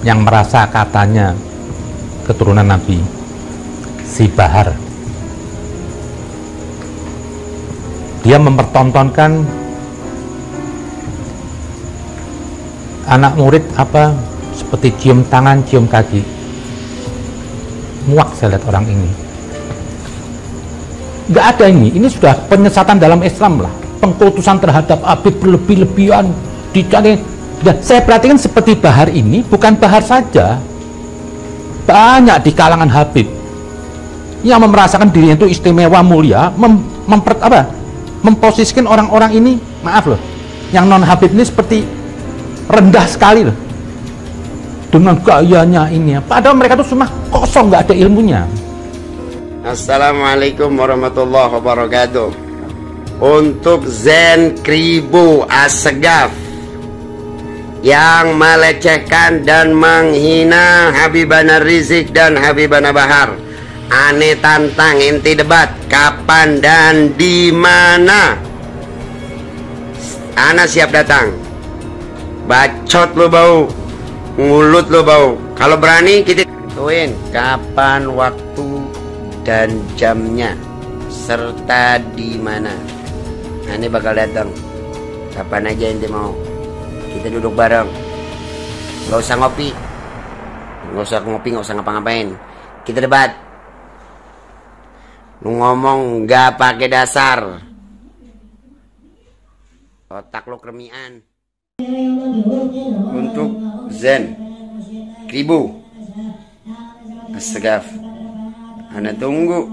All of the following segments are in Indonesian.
yang merasa katanya keturunan Nabi, si Bahar. Dia mempertontonkan anak murid apa seperti cium tangan, cium kaki. Muak saya lihat orang ini. Nggak ada ini sudah penyesatan dalam Islam lah, pengkultusan terhadap Habib berlebih-lebihan dicari. Dan saya perhatikan seperti Bahar ini bukan Bahar saja, banyak di kalangan Habib yang merasakan dirinya itu istimewa, mulia, memposisikan orang-orang ini, maaf loh, yang non Habib ini seperti rendah sekali loh dengan gayanya ini, padahal mereka tuh cuma kosong, nggak ada ilmunya. Assalamualaikum warahmatullahi wabarakatuh. Untuk Zen Kribo Assegaf yang melecehkan dan menghina Habibana Rizik dan Habibana Bahar, ane tantang inti debat kapan dan di mana. Ana siap datang. Bacot lo bau, mulut lo bau. Kalau berani kita tentuin kapan, waktu dan jamnya serta di mana. Nah, ini bakal datang kapan aja ente mau. Kita duduk bareng, nggak usah ngopi, nggak usah ngapa-ngapain. Kita debat. Lu ngomong nggak pakai dasar, otak lo kremian. Untuk Zen Kribo Assegaf, ana tunggu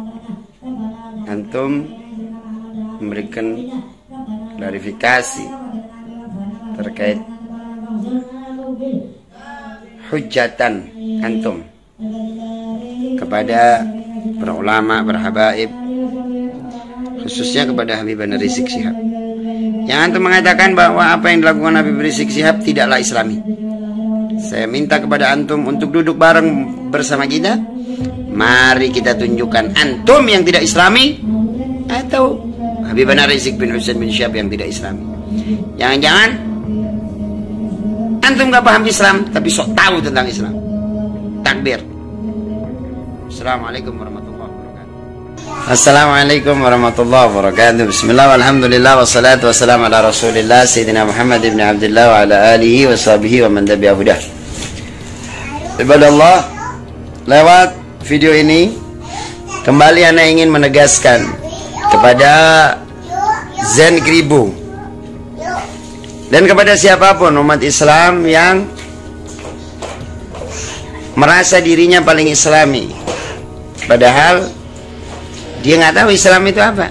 antum memberikan klarifikasi terkait hujatan antum kepada para ulama, berhabaib, khususnya kepada Habibana Rizik Syihab. Yang antum mengatakan bahwa apa yang dilakukan Habib Rizik Syihab tidaklah Islami. Saya minta kepada antum untuk duduk bareng bersama kita. Mari kita tunjukkan antum yang tidak Islami atau Habibana Rizik bin Husain bin Syihab yang tidak Islami. Jangan-jangan antum gak paham Islam tapi sok tahu tentang Islam. Takbir. Assalamualaikum warahmatullahi wabarakatuh. Assalamualaikum warahmatullahi wabarakatuh. Bismillah walhamdulillah wassalatu wassalamu ala rasulillah Sayyidina Muhammad ibn Abdullah wa ala alihi wa sahbihi wa man tabi'a hudah. Ibadallah, lewat video ini kembali ana ingin menegaskan kepada Zen Kribo dan kepada siapapun umat Islam yang merasa dirinya paling Islami, padahal dia nggak tahu Islam itu apa.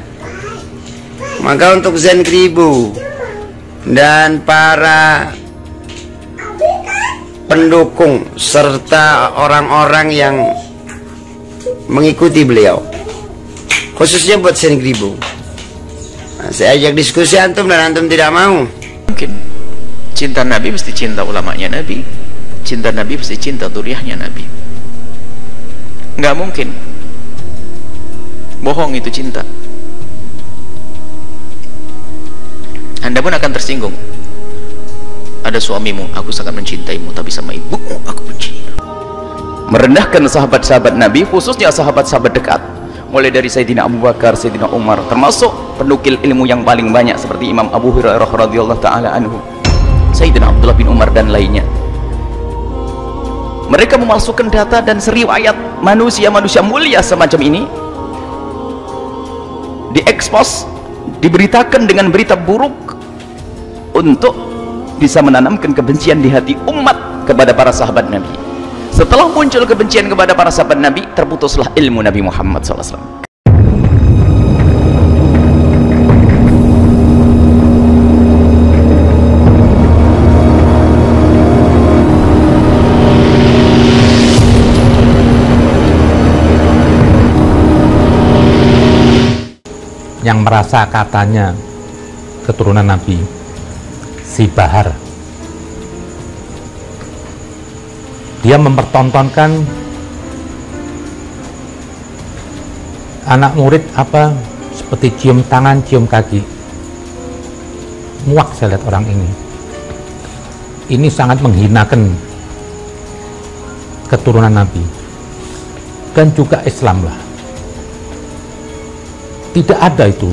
Maka untuk Zen Kribo dan para pendukung serta orang-orang yang mengikuti beliau, khususnya buat Zen Kribo, saya ajak diskusi antum dan antum tidak mau. Mungkin cinta Nabi mesti cinta ulamanya Nabi, cinta Nabi mesti cinta duriahnya Nabi. Nggak mungkin bohong itu cinta. Anda pun akan tersinggung. Ada suamimu, aku sangat mencintaimu, tapi sama ibumu aku benci. Merendahkan sahabat-sahabat Nabi, khususnya sahabat-sahabat dekat, mulai dari Sayyidina Abu Bakar, Sayyidina Umar, termasuk penukil ilmu yang paling banyak seperti Imam Abu Hurairah radhiyallahu taala anhu, Sayyidina Abdullah bin Umar dan lainnya. Mereka memalsukan data dan seriwayat manusia-manusia mulia semacam ini diekspos, diberitakan dengan berita buruk untuk bisa menanamkan kebencian di hati umat kepada para sahabat Nabi. Setelah muncul kebencian kepada para sahabat Nabi, terputuslah ilmu Nabi Muhammad SAW. Yang merasa katanya keturunan Nabi, si Bahar. Dia mempertontonkan anak murid apa seperti cium tangan, cium kaki. Muak saya lihat orang ini. Ini sangat menghinakan keturunan Nabi dan juga Islam lah. Tidak ada itu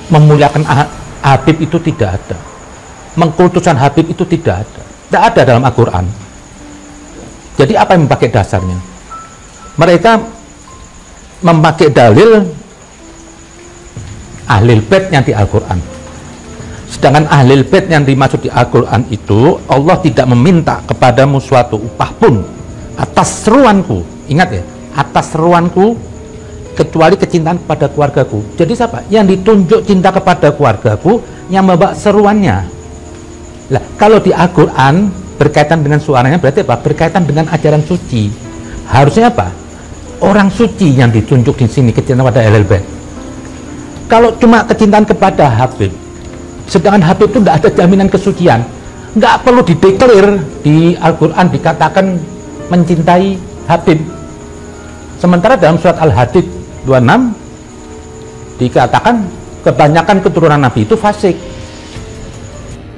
memuliakan Habib, itu tidak ada. Mengkultuskan Habib itu tidak ada. Tidak ada dalam Al-Quran. Jadi apa yang memakai dasarnya? Mereka memakai dalil Ahlul Bait yang di Al-Quran. Sedangkan Ahlul Bait yang dimaksud di Al-Quran itu, Allah tidak meminta kepadamu suatu upah pun atas seruanku. Ingat ya, atas seruanku, kecuali kecintaan kepada keluargaku. Jadi siapa? Yang ditunjuk cinta kepada keluargaku, yang membawa seruannya. Lah, kalau di Al-Quran berkaitan dengan suaranya, berarti apa? Berkaitan dengan ajaran suci. Harusnya apa? Orang suci yang ditunjuk di sini, kecintaan pada Ahlul Bait. Kalau cuma kecintaan kepada Habib, sedangkan Habib itu tidak ada jaminan kesucian, nggak perlu dideklar di Al-Quran dikatakan mencintai Habib. Sementara dalam surat Al-Hadid 26 dikatakan kebanyakan keturunan Nabi itu fasik.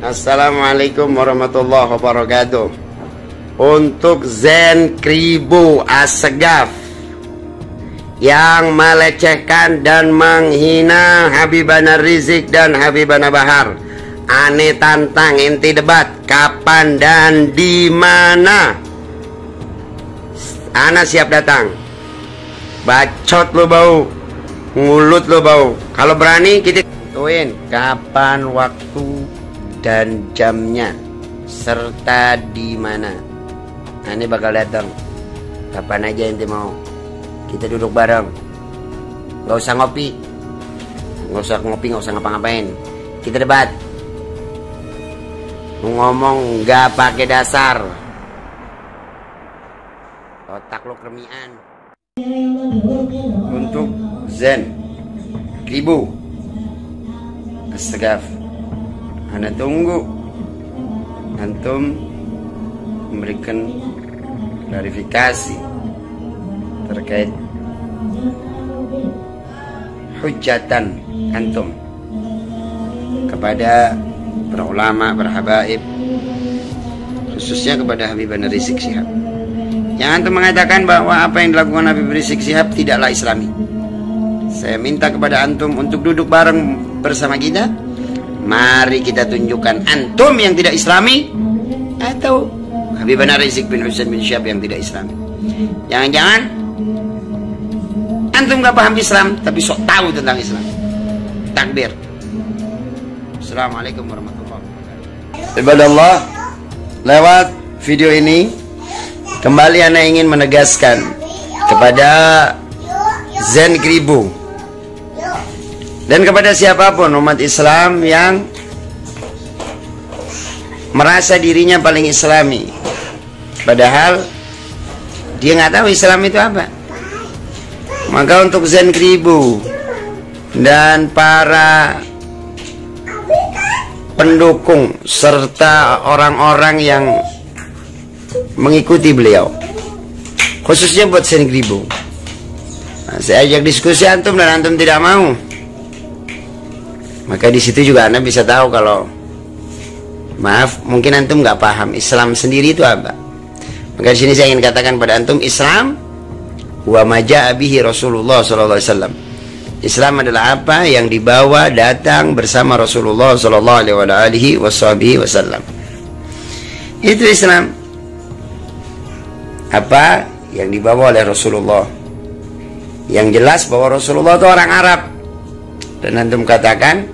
Assalamualaikum warahmatullahi wabarakatuh. Untuk Zen Kribo Assegaf yang melecehkan dan menghina Habibana Rizik dan Habibana Bahar, ane tantang inti debat kapan dan di mana. Ana siap datang. Bacot lo bau, ngulut lo bau. Kalau berani kita tentuin kapan, waktu dan jamnya serta di mana. Ane bakal datang kapan aja ente mau. Kita duduk bareng, nggak usah ngopi, nggak usah ngapa-ngapain. Kita debat, ngomong nggak pakai dasar, otak lo kremian. Untuk Zen Kribo Assegaf, Anda tunggu antum memberikan klarifikasi terkait hujatan antum kepada para ulama, para habaib, khususnya kepada Habibana Rizik Syihab. Yang antum mengatakan bahwa apa yang dilakukan Habib Rizik Syihab tidaklah Islami. Saya minta kepada antum untuk duduk bareng bersama kita. Mari kita tunjukkan antum yang tidak Islami atau Habibana Rizik bin Husain bin Syihab yang tidak Islami. Jangan-jangan antum gak paham Islam, tapi sok tahu tentang Islam. Takbir. Assalamualaikum warahmatullahi wabarakatuh. Ibadallah, lewat video ini kembali ana ingin menegaskan kepada Zen Kribo dan kepada siapapun umat Islam yang merasa dirinya paling Islami, padahal dia nggak tahu Islam itu apa. Maka untuk Zen Kribo dan para pendukung serta orang-orang yang mengikuti beliau, khususnya buat Zen Kribo, saya ajak diskusi antum dan antum tidak mau, maka di situ juga anda bisa tahu kalau maaf mungkin antum nggak paham Islam sendiri itu apa. Maka di sini saya ingin katakan pada antum, Islam wa maja'a bihi Rasulullah sallallahu alaihi wasallam. Islam adalah apa yang dibawa datang bersama Rasulullah sallallahu alaihi wasallam. Itu Islam. Apa yang dibawa oleh Rasulullah. Yang jelas bahwa Rasulullah itu orang Arab. Dan antum katakan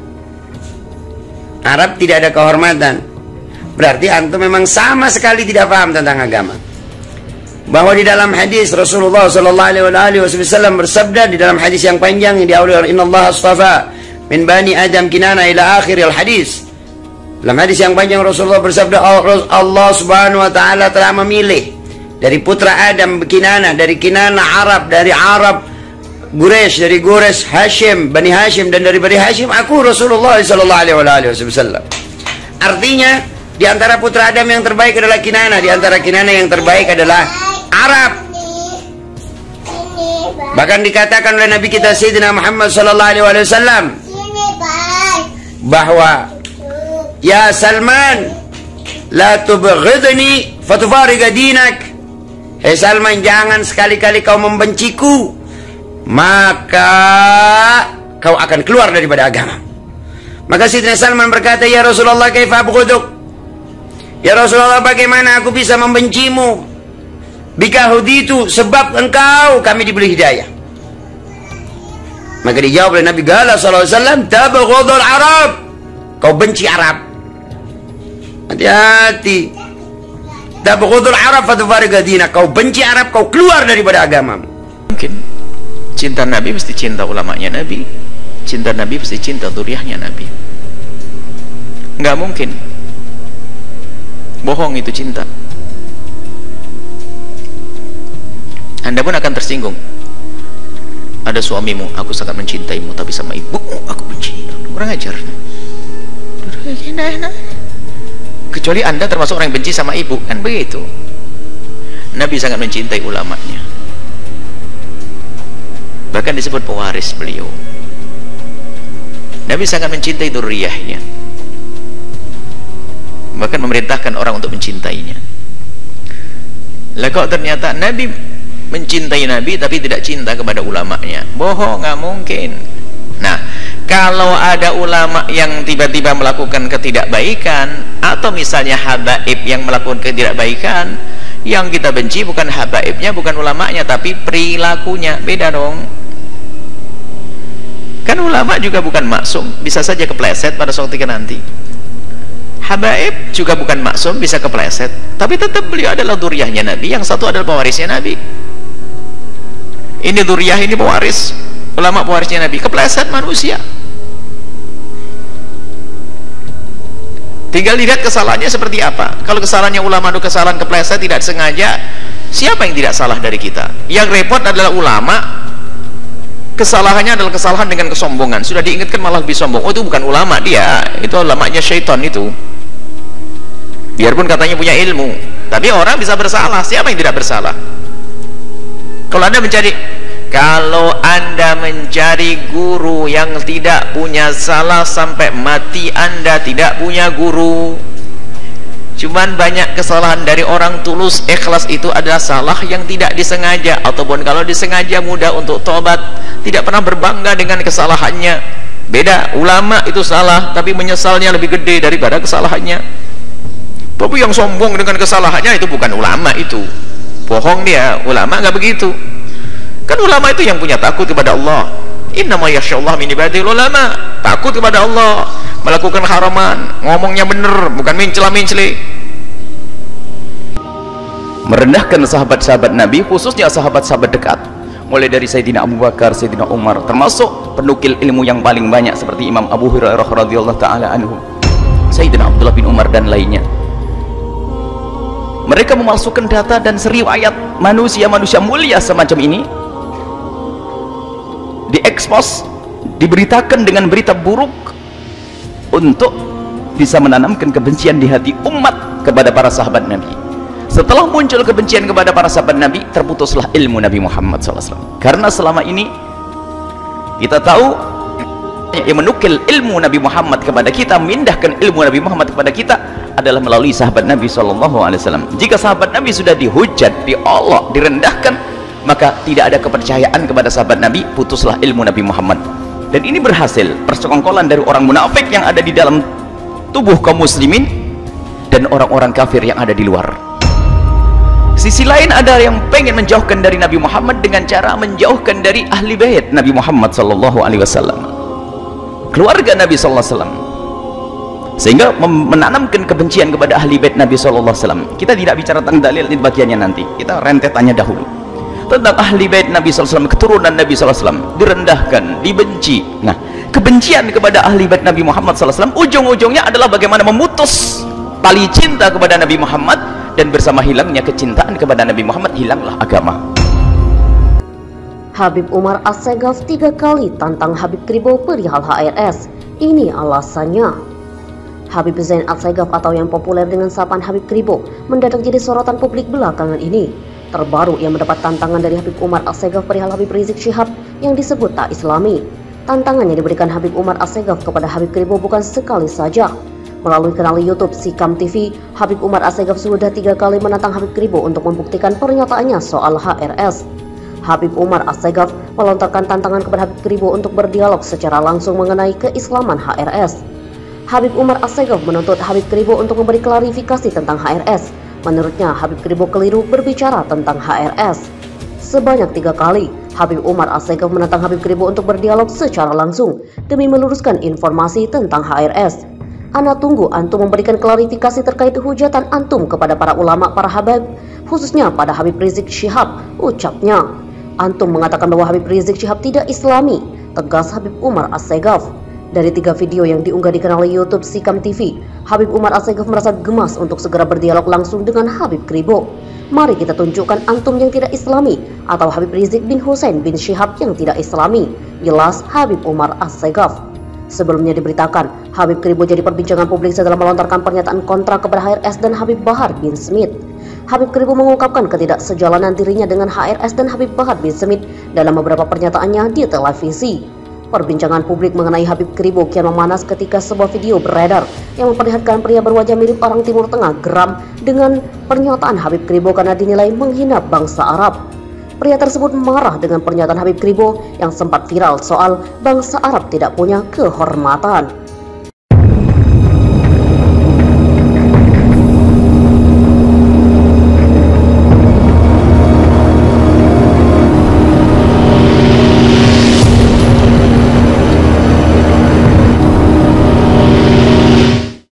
Arab tidak ada kehormatan. Berarti antum memang sama sekali tidak paham tentang agama. Bahwa di dalam hadis Rasulullah sallallahu alaihi wasallam bersabda di dalam hadis yang panjang yang diawali oleh Innallaha astafa min bani Adam Kinana ila akhiril hadis. Dalam hadis yang panjang Rasulullah bersabda, Allah Subhanahu wa taala telah memilih dari putra Adam Kinana, dari Kinana Arab, dari Arab Quraisy, dari Quraisy Hashim, Bani Hashim, dan dari Bani Hashim aku Rasulullah sallallahu alaihi wasallam. Artinya di antara putra Adam yang terbaik adalah Kinana, di antara Kinana yang terbaik adalah Arab. Bahkan dikatakan oleh Nabi kita Sayyidina Muhammad sallallahu alaihi wasallam bahwa ya Salman, la tubghidni fatufariqa dinak. Hei Salman, jangan sekali-kali kau membenciku, maka kau akan keluar daripada agama. Maka Sayyidina Salman berkata, ya Rasulullah, kaifa abghuduk? Ya Rasulullah, bagaimana aku bisa membencimu? Bika huditu, sebab engkau kami diberi hidayah. Maka dijawab oleh Nabi sallallahu alaihi wasallam, tabghudul Arab. Kau benci Arab. Hati-hati. Tabghudul Arab fatufariqa dinak. Kau benci Arab, kau keluar daripada agamamu. Mungkin cinta Nabi mesti cinta ulamanya Nabi, cinta Nabi mesti cinta dzurriyyahnya Nabi. Nggak mungkin. Bohong itu cinta. Anda pun akan tersinggung. Ada suamimu, aku sangat mencintaimu, tapi sama ibumu aku benci. Kurang ajar. Kecuali Anda termasuk orang yang benci sama ibu, kan begitu. Nabi sangat mencintai ulamanya, bahkan disebut pewaris beliau. Nabi sangat mencintai dzurriyyahnya, bahkan memerintahkan orang untuk mencintainya. Lah kok ternyata Nabi mencintai Nabi tapi tidak cinta kepada ulamanya? Bohong, nggak mungkin. Nah, kalau ada ulama yang tiba-tiba melakukan ketidakbaikan, atau misalnya habaib yang melakukan ketidakbaikan, yang kita benci bukan habaibnya, bukan ulamanya, tapi perilakunya. Beda dong. Kan ulama juga bukan maksum, bisa saja kepleset pada suatu ketika nanti. Habaib juga bukan maksum, bisa kepleset, tapi tetap beliau adalah dzurriyyahnya Nabi, yang satu adalah pewarisnya Nabi. Ini dzurriyyah, ini pewaris, ulama pewarisnya Nabi. Kepleset manusia. Tinggal lihat kesalahannya seperti apa. Kalau kesalahannya ulama itu kesalahan kepleset, tidak sengaja, siapa yang tidak salah dari kita? Yang repot adalah ulama, kesalahannya adalah kesalahan dengan kesombongan. Sudah diingatkan malah lebih sombong. Oh, itu bukan ulama dia, itu ulamanya syaitan itu. Biarpun katanya punya ilmu, tapi orang bisa bersalah. Siapa yang tidak bersalah? Kalau Anda mencari guru yang tidak punya salah sampai mati, Anda tidak punya guru. Cuman banyak kesalahan dari orang tulus ikhlas itu adalah salah yang tidak disengaja, ataupun kalau disengaja mudah untuk tobat, tidak pernah berbangga dengan kesalahannya. Beda, ulama itu salah tapi menyesalnya lebih gede daripada kesalahannya. Tapi yang sombong dengan kesalahannya itu bukan ulama, itu bohong dia. Ulama nggak begitu. Kan ulama itu yang punya takut kepada Allah. Innama yakhshallah min ibadil ulama. Takut kepada Allah, melakukan haraman, ngomongnya bener, bukan mencela-mencela. Merendahkan sahabat-sahabat Nabi, khususnya sahabat-sahabat dekat, mulai dari Sayyidina Abu Bakar, Sayyidina Umar, termasuk penukil ilmu yang paling banyak seperti Imam Abu Hurairah radhiyallahu taala anhu, Sayyidina Abdullah bin Umar dan lainnya. Mereka memalsukan data dan seriwayat manusia-manusia mulia semacam ini, diekspos, diberitakan dengan berita buruk untuk bisa menanamkan kebencian di hati umat kepada para sahabat Nabi. Setelah muncul kebencian kepada para sahabat Nabi, terputuslah ilmu Nabi Muhammad SAW. Karena selama ini kita tahu yang menukil ilmu Nabi Muhammad kepada kita, memindahkan ilmu Nabi Muhammad kepada kita adalah melalui sahabat Nabi SAW. Jika sahabat Nabi sudah dihujat, diolok, direndahkan, maka tidak ada kepercayaan kepada sahabat Nabi, putuslah ilmu Nabi Muhammad. Dan ini berhasil, persekongkolan dari orang munafik yang ada di dalam tubuh kaum muslimin dan orang-orang kafir yang ada di luar. Sisi lain ada yang pengen menjauhkan dari Nabi Muhammad dengan cara menjauhkan dari ahli bait Nabi Muhammad SAW, keluarga Nabi SAW, sehingga menanamkan kebencian kepada ahli bait Nabi SAW. Kita tidak bicara tentang dalil di bagiannya nanti, kita rentetannya dahulu. Tentang ahli bait Nabi SAW, keturunan Nabi SAW direndahkan, dibenci. Nah, kebencian kepada ahli bait Nabi Muhammad SAW ujung-ujungnya adalah bagaimana memutus tali cinta kepada Nabi Muhammad, dan bersama hilangnya kecintaan kepada Nabi Muhammad, hilanglah agama. Habib Umar As-Segaf 3 kali tantang Habib Kribo perihal HRS. Ini alasannya. Habib Zain As-Segaf atau yang populer dengan sapaan Habib Kribo mendadak jadi sorotan publik belakangan ini. Terbaru ia mendapat tantangan dari Habib Umar As-Segaf perihal Habib Rizik Syihab yang disebut tak islami. Tantangan yang diberikan Habib Umar As-Segaf kepada Habib Kribo bukan sekali saja, melalui kanal YouTube Sikam TV, Habib Umar Assegaf sudah 3 kali menantang Habib Kribo untuk membuktikan pernyataannya soal HRS. Habib Umar Assegaf melontarkan tantangan kepada Habib Kribo untuk berdialog secara langsung mengenai keislaman HRS. Habib Umar Assegaf menuntut Habib Kribo untuk memberi klarifikasi tentang HRS. Menurutnya, Habib Kribo keliru berbicara tentang HRS. Sebanyak 3 kali, Habib Umar Assegaf menantang Habib Kribo untuk berdialog secara langsung demi meluruskan informasi tentang HRS. Ana tunggu antum memberikan klarifikasi terkait hujatan antum kepada para ulama, para habib, khususnya pada Habib Rizik Syihab, ucapnya. Antum mengatakan bahwa Habib Rizik Syihab tidak islami, tegas Habib Umar Assegaf. Dari 3 video yang diunggah di kanal YouTube Sikam TV, Habib Umar Assegaf merasa gemas untuk segera berdialog langsung dengan Habib Kribo. Mari kita tunjukkan antum yang tidak islami atau Habib Rizik bin Hussein bin Syihab yang tidak islami, jelas Habib Umar Assegaf. Sebelumnya diberitakan, Habib Kribo jadi perbincangan publik setelah melontarkan pernyataan kontra kepada HRS dan Habib Bahar bin Smith. Habib Kribo mengungkapkan ketidaksejalanan dirinya dengan HRS dan Habib Bahar bin Smith dalam beberapa pernyataannya di televisi. Perbincangan publik mengenai Habib Kribo kian memanas ketika sebuah video beredar yang memperlihatkan pria berwajah mirip orang Timur Tengah geram dengan pernyataan Habib Kribo karena dinilai menghina bangsa Arab. Pria tersebut marah dengan pernyataan Habib Kribo yang sempat viral soal bangsa Arab tidak punya kehormatan.